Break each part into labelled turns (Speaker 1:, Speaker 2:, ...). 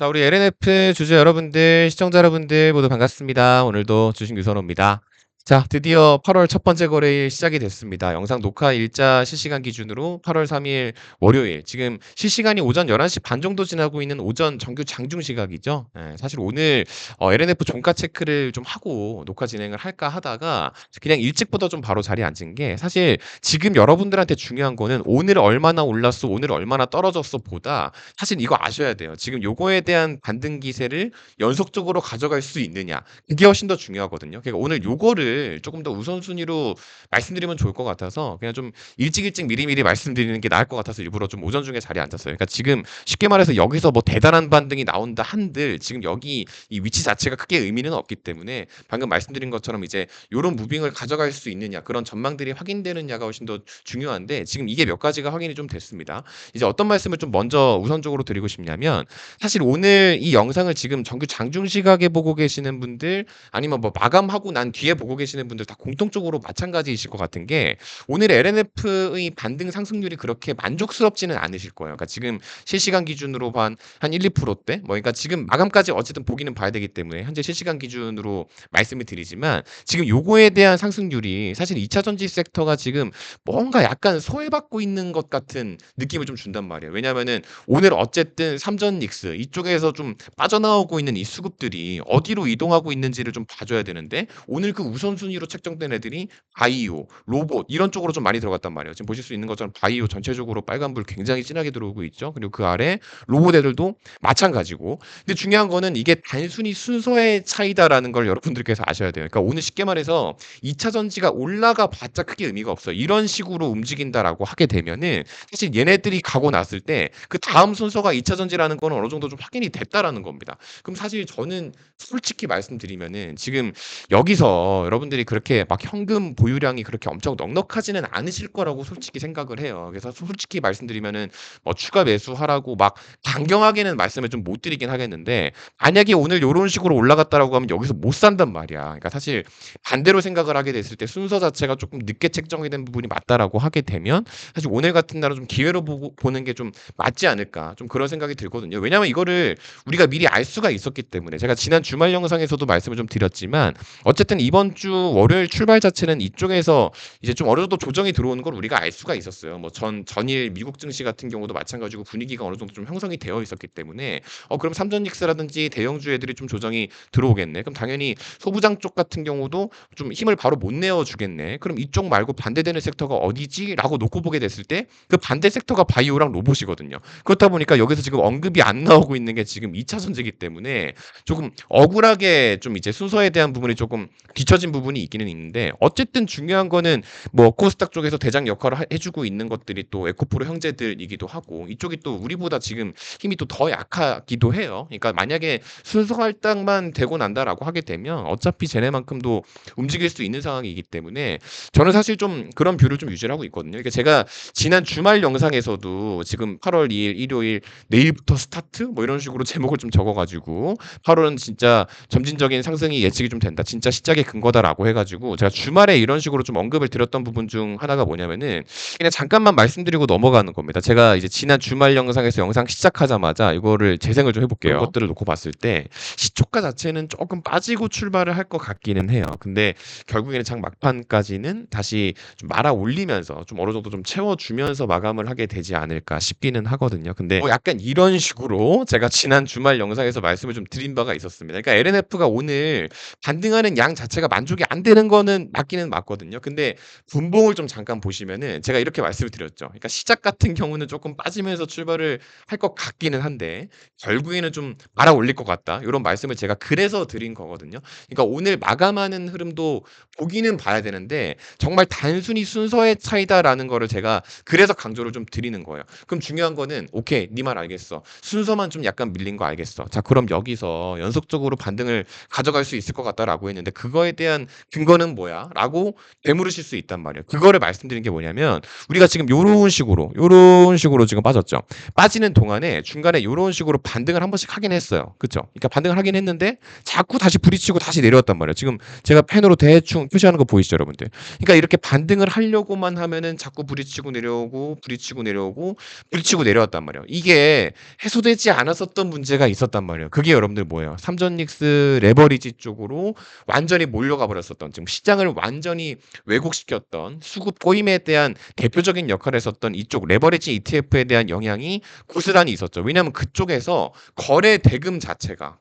Speaker 1: 자, 우리 LNF 주주 여러분들, 시청자 여러분들 모두 반갑습니다. 오늘도 주식 유선호입니다. 자, 드디어 8월 첫 번째 거래일 시작이 됐습니다. 영상 녹화 일자 실시간 기준으로 8월 3일 월요일, 지금 실시간이 오전 11시 반 정도 지나고 있는 오전 정규 장중 시각이죠. 예, 사실 오늘 LNF 종가 체크를 좀 하고 녹화 진행을 할까 하다가 그냥 일찍부터 좀 바로 자리에 앉은 게, 사실 지금 여러분들한테 중요한 거는 오늘 얼마나 올랐어, 오늘 얼마나 떨어졌어 보다 사실 이거 아셔야 돼요. 지금 요거에 대한 반등 기세를 연속적으로 가져갈 수 있느냐. 그게 훨씬 더 중요하거든요. 그러니까 오늘 요거를 조금 더 우선순위로 말씀드리면 좋을 것 같아서 그냥 좀 일찍 미리미리 말씀드리는 게 나을 것 같아서 일부러 좀 오전 중에 자리에 앉았어요. 그러니까 지금 쉽게 말해서 여기서 뭐 대단한 반등이 나온다 한들 지금 여기 이 위치 자체가 크게 의미는 없기 때문에 방금 말씀드린 것처럼 이제 요런 무빙을 가져갈 수 있느냐, 그런 전망들이 확인되느냐가 훨씬 더 중요한데, 지금 이게 몇 가지가 확인이 좀 됐습니다. 이제 어떤 말씀을 좀 먼저 우선적으로 드리고 싶냐면, 사실 오늘 이 영상을 지금 정규 장중 시각에 보고 계시는 분들, 아니면 뭐 마감하고 난 뒤에 보고 계시는 분들 다 공통적으로 마찬가지이실 것 같은 게, 오늘 LNF의 반등 상승률이 그렇게 만족스럽지는 않으실 거예요. 그러니까 지금 실시간 기준으로 한 1, 2%대, 뭐 그러니까 지금 마감까지 어쨌든 보기는 봐야 되기 때문에 현재 실시간 기준으로 말씀을 드리지만, 지금 요거에 대한 상승률이 사실 2차 전지 섹터가 지금 뭔가 약간 소외받고 있는 것 같은 느낌을 좀 준단 말이에요. 왜냐하면은 오늘 어쨌든 삼전 닉스 이쪽에서 좀 빠져나오고 있는 이 수급들이 어디로 이동하고 있는지를 좀 봐줘야 되는데, 오늘 그 우선순위로 책정된 애들이 바이오, 로봇 이런 쪽으로 좀 많이 들어갔단 말이에요. 지금 보실 수 있는 것처럼 바이오 전체적으로 빨간불 굉장히 진하게 들어오고 있죠. 그리고 그 아래 로봇 애들도 마찬가지고. 근데 중요한 거는 이게 단순히 순서의 차이다라는 걸 여러분들께서 아셔야 돼요. 그러니까 오늘 쉽게 말해서 2차 전지가 올라가 봤자 크게 의미가 없어요. 이런 식으로 움직인다라고 하게 되면은 사실 얘네들이 가고 났을 때 그 다음 순서가 2차 전지라는 거는 어느 정도 좀 확인이 됐다라는 겁니다. 그럼 사실 저는 솔직히 말씀드리면은 지금 여기서 여러분들이 그렇게 막 현금 보유량이 그렇게 엄청 넉넉하지는 않으실 거라고 솔직히 생각을 해요. 그래서 솔직히 말씀드리면은 뭐 추가 매수하라고 막 강경하게는 말씀을 좀 못 드리긴 하겠는데, 만약에 오늘 요런 식으로 올라갔다라고 하면 여기서 못 산단 말이야. 그러니까 사실 반대로 생각을 하게 됐을 때 순서 자체가 조금 늦게 책정이 된 부분이 맞다라고 하게 되면, 사실 오늘 같은 날은 좀 기회로 보는 게 좀 맞지 않을까, 좀 그런 생각이 들거든요. 왜냐하면 이거를 우리가 미리 알 수가 있었기 때문에, 제가 지난 주말 영상에서도 말씀을 좀 드렸지만 어쨌든 이번 주 월요일 출발 자체는 이쪽에서 이제 좀 어느 정도 조정이 들어오는 걸 우리가 알 수가 있었어요. 뭐 전일 미국 증시 같은 경우도 마찬가지고 분위기가 어느 정도 좀 형성이 되어 있었기 때문에 그럼 삼전닉스라든지 대형주 애들이 좀 조정이 들어오겠네. 그럼 당연히 소부장 쪽 같은 경우도 좀 힘을 바로 못 내어 주겠네. 그럼 이쪽 말고 반대되는 섹터가 어디지?라고 놓고 보게 됐을 때 그 반대 섹터가 바이오랑 로봇이거든요. 그렇다 보니까 여기서 지금 언급이 안 나오고 있는 게 지금 2차 전지이기 때문에 조금 억울하게 좀 이제 순서에 대한 부분이 조금 뒤처진 부분이 있기는 있는데, 어쨌든 중요한 거는 뭐 코스닥 쪽에서 대장 역할을 해주고 있는 것들이 또 에코프로 형제들이기도 하고, 이쪽이 또 우리보다 지금 힘이 또 더 약하기도 해요. 그러니까 만약에 순서 할당만 되고 난다라고 하게 되면 어차피 쟤네만큼도 움직일 수 있는 상황이기 때문에 저는 사실 좀 그런 뷰를 좀 유지를 하고 있거든요. 그러니까 제가 지난 주말 영상에서도 지금 8월 2일 일요일 내일부터 스타트 뭐 이런 식으로 제목을 좀 적어가지고 8월은 진짜 점진적인 상승이 예측이 좀 된다, 진짜 시작의 근거다라고 해가지고 제가 주말에 이런 식으로 좀 언급을 드렸던 부분 중 하나가 뭐냐면은, 그냥 잠깐만 말씀드리고 넘어가는 겁니다. 제가 이제 지난 주말 영상에서 영상 시작하자마자 이거를 재생을 좀 해볼게요. 그런 것들을 놓고 봤을 때 시초가 자체는 조금 빠지고 출발을 할 것 같기는 해요. 근데 결국에는 장 막판까지는 다시 좀 말아 올리면서 좀 어느 정도 좀 채워주면서 마감을 하게 되지 않을까 싶기는 하거든요. 근데 뭐 약간 이런 식으로 제가 지난 주말 영상에서 말씀을 좀 드린 바가 있었습니다. 그러니까 LNF가 오늘 반등하는 양 자체가 만족이 안 되는 거는 맞기는 맞거든요. 근데 분봉을 좀 잠깐 보시면은 제가 이렇게 말씀을 드렸죠. 그러니까 시작 같은 경우는 조금 빠지면서 출발을 할 것 같기는 한데 결국에는 좀 말아 올릴 것 같다, 이런 말씀을 제가 그래서 드린 거거든요. 그러니까 오늘 마감하는 흐름도 보기는 봐야 되는데 정말 단순히 순서의 차이다라는 거를 제가 그래서 강조를 좀 드리는 거예요. 그럼 중요한 거는 오케이, 네 말 알겠어. 순서만 좀 약간 밀린 거 알겠어. 자, 그럼 여기서 연속적으로 반등을 가져갈 수 있을 것 같다라고 했는데 그거에 대한 대한 근거는 뭐야?"라고 되물으실 수 있단 말이에요. 그거를 말씀드린 게 뭐냐면 우리가 지금 요런 식으로 지금 빠졌죠. 빠지는 동안에 중간에 요런 식으로 반등을 한 번씩 하긴 했어요. 그쵸? 그러니까 반등을 하긴 했는데 자꾸 다시 부딪히고 다시 내려왔단 말이에요. 지금 제가 펜으로 대충 표시하는 거 보이시죠, 여러분들? 그러니까 이렇게 반등을 하려고만 하면은 자꾸 부딪히고 내려오고 부딪히고 내려오고 부딪히고 내려왔단 말이에요. 이게 해소되지 않았었던 문제가 있었단 말이에요. 그게 여러분들 뭐예요? 삼전닉스 레버리지 쪽으로 완전히 몰려가 버렸었던 지금 시장을 완전히 왜곡시켰던 수급 꼬임에 대한 대표적인 역할을 했었던 이쪽 레버리지 ETF에 대한 영향이 고스란히 있었죠. 왜냐하면 그쪽에서 거래 대금 자체가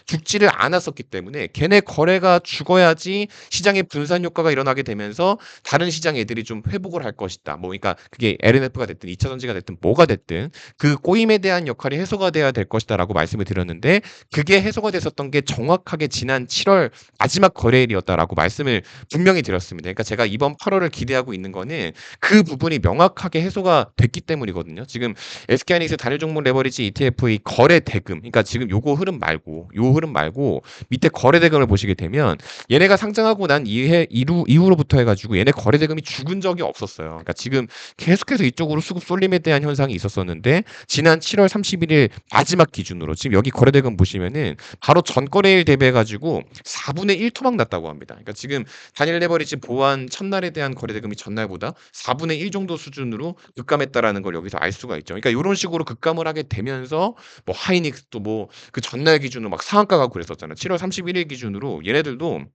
Speaker 1: 죽지를 않았었기 때문에 걔네 거래가 죽어야지 시장의 분산 효과가 일어나게 되면서 다른 시장 애들이 좀 회복을 할 것이다. 뭐 그러니까 그게 LNF가 됐든 2차 전지가 됐든 뭐가 됐든 그 꼬임에 대한 역할이 해소가 돼야 될 것이다라고 말씀을 드렸는데 그게 해소가 됐었던 게 정확하게 지난 7월 마지막 거래일이었다라고 말씀을 분명히 드렸습니다. 그러니까 제가 이번 8월을 기대하고 있는 거는 그 부분이 명확하게 해소가 됐기 때문이거든요. 지금 SK하이닉스 단일 종목 레버리지 ETF의 거래 대금, 그러니까 지금 요 흐름 말고 밑에 거래 대금을 보시게 되면 얘네가 상장하고 난 이후로부터 해가지고 얘네 거래 대금이 죽은 적이 없었어요. 그러니까 지금 계속해서 이쪽으로 수급 쏠림에 대한 현상이 있었었는데 지난 7월 31일 마지막 기준으로 지금 여기 거래 대금 보시면은 바로 전 거래일 대비해가지고 4분의 1 토막 났다고 합니다. 그러니까 지금 단일 레버리지 보완 첫날에 대한 거래 대금이 전날보다 4분의 1 정도 수준으로 급감했다라는 걸 여기서 알 수가 있죠. 그러니까 이런 식으로 급감을 하게 되면서 뭐 하이닉스도 뭐 그 전날 기준으로 막 상한가 가고 그랬었잖아요. 7월 31일 기준으로 얘네들도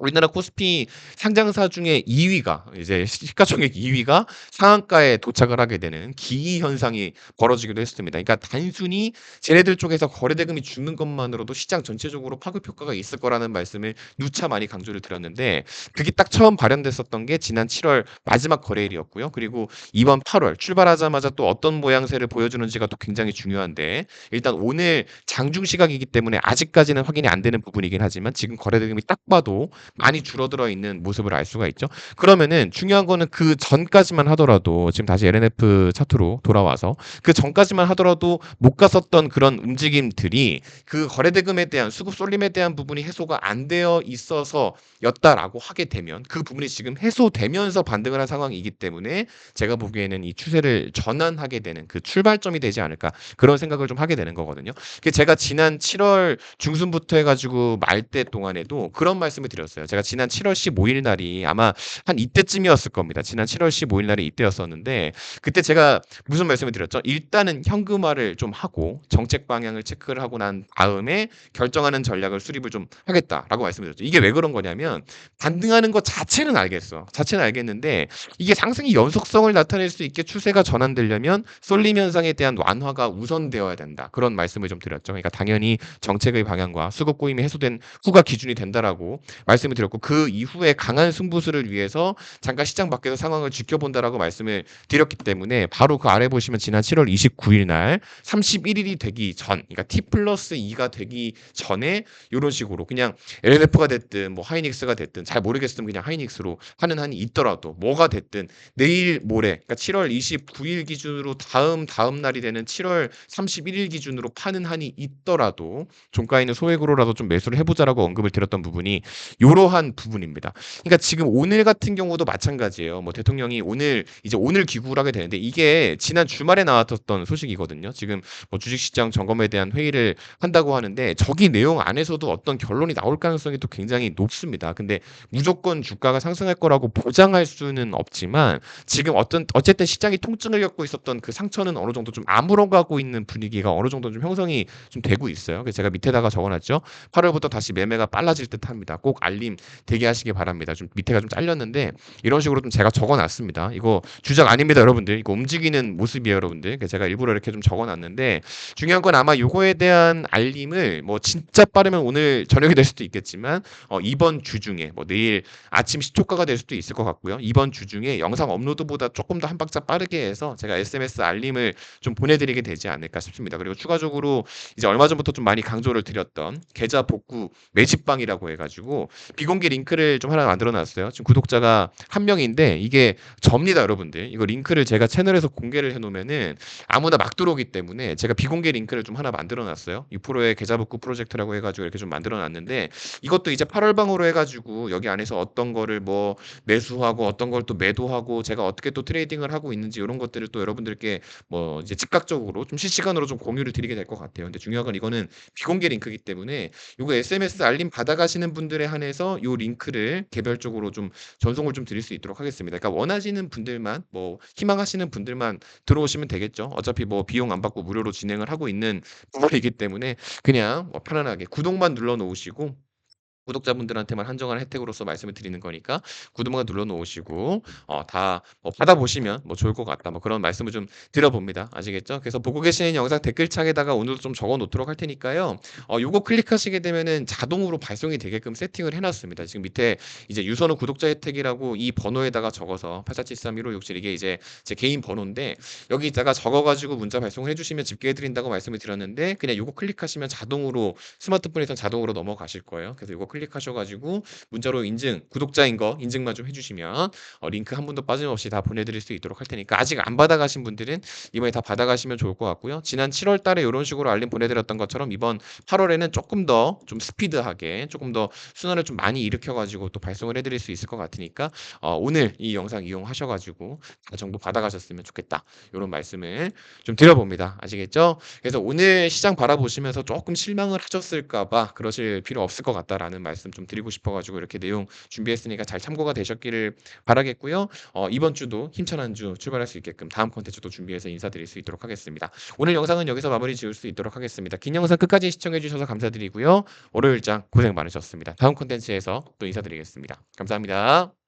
Speaker 1: 우리나라 코스피 상장사 중에 2위가 이제 시가총액 2위가 상한가에 도착을 하게 되는 기이 현상이 벌어지기도 했습니다. 그러니까 단순히 쟤네들 쪽에서 거래 대금이 죽는 것만으로도 시장 전체적으로 파급 효과가 있을 거라는 말씀을 누차 많이 강조를 드렸는데 그게 딱 처음 발현됐었던 게 지난 7월 마지막 거래일이었고요. 그리고 이번 8월 출발하자마자 또 어떤 모양새를 보여주는지가 또 굉장히 중요한데 일단 오늘 장중 시각이기 때문에 아직까지는 확인이 안 되는 부분이긴 하지만 지금 거래 대금이 딱 봐도 많이 줄어들어 있는 모습을 알 수가 있죠. 그러면은 중요한 거는 그 전까지만 하더라도 지금 다시 LNF 차트로 돌아와서 그 전까지만 하더라도 못 갔었던 그런 움직임들이 그 거래대금에 대한 수급 쏠림에 대한 부분이 해소가 안 되어 있어서였다라고 하게 되면 그 부분이 지금 해소되면서 반등을 한 상황이기 때문에 제가 보기에는 이 추세를 전환하게 되는 그 출발점이 되지 않을까 그런 생각을 좀 하게 되는 거거든요. 제가 지난 7월 중순부터 해가지고 말때 동안에도 그런 말씀을 드렸어요. 제가 지난 7월 15일 날이 아마 한 이때쯤이었을 겁니다. 지난 7월 15일 날이 이때였었는데 그때 제가 무슨 말씀을 드렸죠? 일단은 현금화를 좀 하고 정책 방향을 체크를 하고 난 다음에 결정하는 전략을 수립을 좀 하겠다라고 말씀을 드렸죠. 이게 왜 그런 거냐면 반등하는 것 자체는 알겠어. 자체는 알겠는데 이게 상승이 연속성을 나타낼 수 있게 추세가 전환되려면 쏠림 현상에 대한 완화가 우선되어야 된다. 그런 말씀을 좀 드렸죠. 그러니까 당연히 정책의 방향과 수급 꼬임이 해소된 후가 기준이 된다라고 말씀을 드렸고 그 이후에 강한 승부수를 위해서 잠깐 시장 밖에서 상황을 지켜본다라고 말씀을 드렸기 때문에 바로 그 아래 보시면 지난 7월 29일 날 31일이 되기 전 그러니까 T 플러스 2가 되기 전에 이런 식으로 그냥 LNF가 됐든 뭐 하이닉스가 됐든 잘 모르겠으면 그냥 하이닉스로 하는 한이 있더라도 뭐가 됐든 내일 모레 그러니까 7월 29일 기준으로 다음 날이 되는 7월 31일 기준으로 파는 한이 있더라도 종가에는 소액으로라도 좀 매수를 해보자라고 언급을 드렸던 부분이 이러한 부분입니다. 그러니까 지금 오늘 같은 경우도 마찬가지예요. 뭐 대통령이 오늘 귀국을 하게 되는데 이게 지난 주말에 나왔었던 소식이거든요. 지금 뭐 주식시장 점검에 대한 회의를 한다고 하는데 저기 내용 안에서도 어떤 결론이 나올 가능성이 또 굉장히 높습니다. 근데 무조건 주가가 상승할 거라고 보장할 수는 없지만 지금 어쨌든 시장이 통증을 겪고 있었던 그 상처는 어느 정도 좀 아물어가고 있는 분위기가 어느 정도 좀 형성이 좀 되고 있어요. 그래서 제가 밑에다가 적어놨죠. 8월부터 다시 매매가 빨라질 듯합니다. 꼭 알림 되게 하시기 바랍니다. 좀 밑에가 좀 잘렸는데 이런 식으로 좀 제가 적어놨습니다. 이거 주작 아닙니다, 여러분들. 이거 움직이는 모습이에요, 여러분들. 그래서 제가 일부러 이렇게 좀 적어놨는데 중요한 건 아마 요거에 대한 알림을 뭐 진짜 빠르면 오늘 저녁이 될 수도 있겠지만 이번 주 중에 뭐 내일 아침 시초가가 될 수도 있을 것 같고요. 이번 주 중에 영상 업로드보다 조금 더 한 박자 빠르게 해서 제가 SMS 알림을 좀 보내드리게 되지 않을까 싶습니다. 그리고 추가적으로 이제 얼마 전부터 좀 많이 강조를 드렸던 계좌 복구 매집방이라고 해가지고 비공개 링크를 좀 하나 만들어 놨어요. 지금 구독자가 1명인데 이게 접니다, 여러분들. 이거 링크를 제가 채널에서 공개를 해 놓으면은 아무나 막 들어오기 때문에 제가 비공개 링크를 좀 하나 만들어 놨어요. 6%의 계좌 복구 프로젝트라고 해 가지고 이렇게 좀 만들어 놨는데 이것도 이제 8월 방으로 해 가지고 여기 안에서 어떤 거를 뭐 매수하고 어떤 걸 또 매도하고 제가 어떻게 또 트레이딩을 하고 있는지 이런 것들을 또 여러분들께 뭐 이제 즉각적으로 좀 실시간으로 좀 공유를 드리게 될 것 같아요. 근데 중요한 건 이거는 비공개 링크이기 때문에 요거 SMS 알림 받아가시는 분들에 한해서 요 링크를 개별적으로 좀 전송을 좀 드릴 수 있도록 하겠습니다. 그러니까 원하시는 분들만 뭐 희망하시는 분들만 들어오시면 되겠죠. 어차피 뭐 비용 안 받고 무료로 진행을 하고 있는 부분이기 때문에 그냥 뭐 편안하게 구독만 눌러 놓으시고 구독자분들한테만 한정한 혜택으로서 말씀을 드리는 거니까 구독만 눌러 놓으시고 다 뭐 받아보시면 뭐 좋을 것 같다. 뭐 그런 말씀을 좀 드려봅니다. 아시겠죠? 그래서 보고 계시는 영상 댓글창에다가 오늘도 좀 적어 놓도록 할 테니까요. 요거 클릭하시게 되면은 자동으로 발송이 되게끔 세팅을 해 놨습니다. 지금 밑에 이제 유선호 구독자 혜택이라고 이 번호에다가 적어서 84731567 이게 이제 제 개인 번호인데 여기다가 적어 가지고 문자 발송을 해 주시면 집계해 드린다고 말씀을 드렸는데 그냥 요거 클릭하시면 자동으로 스마트폰에선 자동으로 넘어가실 거예요. 그래서 요거 클릭하셔 가지고 문자로 인증, 구독자인 거 인증만 좀 해 주시면 링크 한 분도 빠짐없이 다 보내드릴 수 있도록 할 테니까 아직 안 받아가신 분들은 이번에 다 받아가시면 좋을 것 같고요. 지난 7월 달에 이런 식으로 알림 보내드렸던 것처럼 이번 8월에는 조금 더 좀 스피드하게 조금 더 순환을 좀 많이 일으켜 가지고 또 발송을 해드릴 수 있을 것 같으니까 오늘 이 영상 이용하셔 가지고 다 정보 받아가셨으면 좋겠다. 이런 말씀을 좀 드려봅니다. 아시겠죠? 그래서 오늘 시장 바라보시면서 조금 실망을 하셨을까 봐 그러실 필요 없을 것 같다라는 말씀 좀 드리고 싶어 가지고 이렇게 내용 준비했으니까 잘 참고가 되셨기를 바라겠고요. 이번 주도 힘찬 한 주 출발할 수 있게끔 다음 콘텐츠도 준비해서 인사드릴 수 있도록 하겠습니다. 오늘 영상은 여기서 마무리 지을 수 있도록 하겠습니다. 긴 영상 끝까지 시청해 주셔서 감사드리고요. 월요일장 고생 많으셨습니다. 다음 콘텐츠에서 또 인사드리겠습니다. 감사합니다.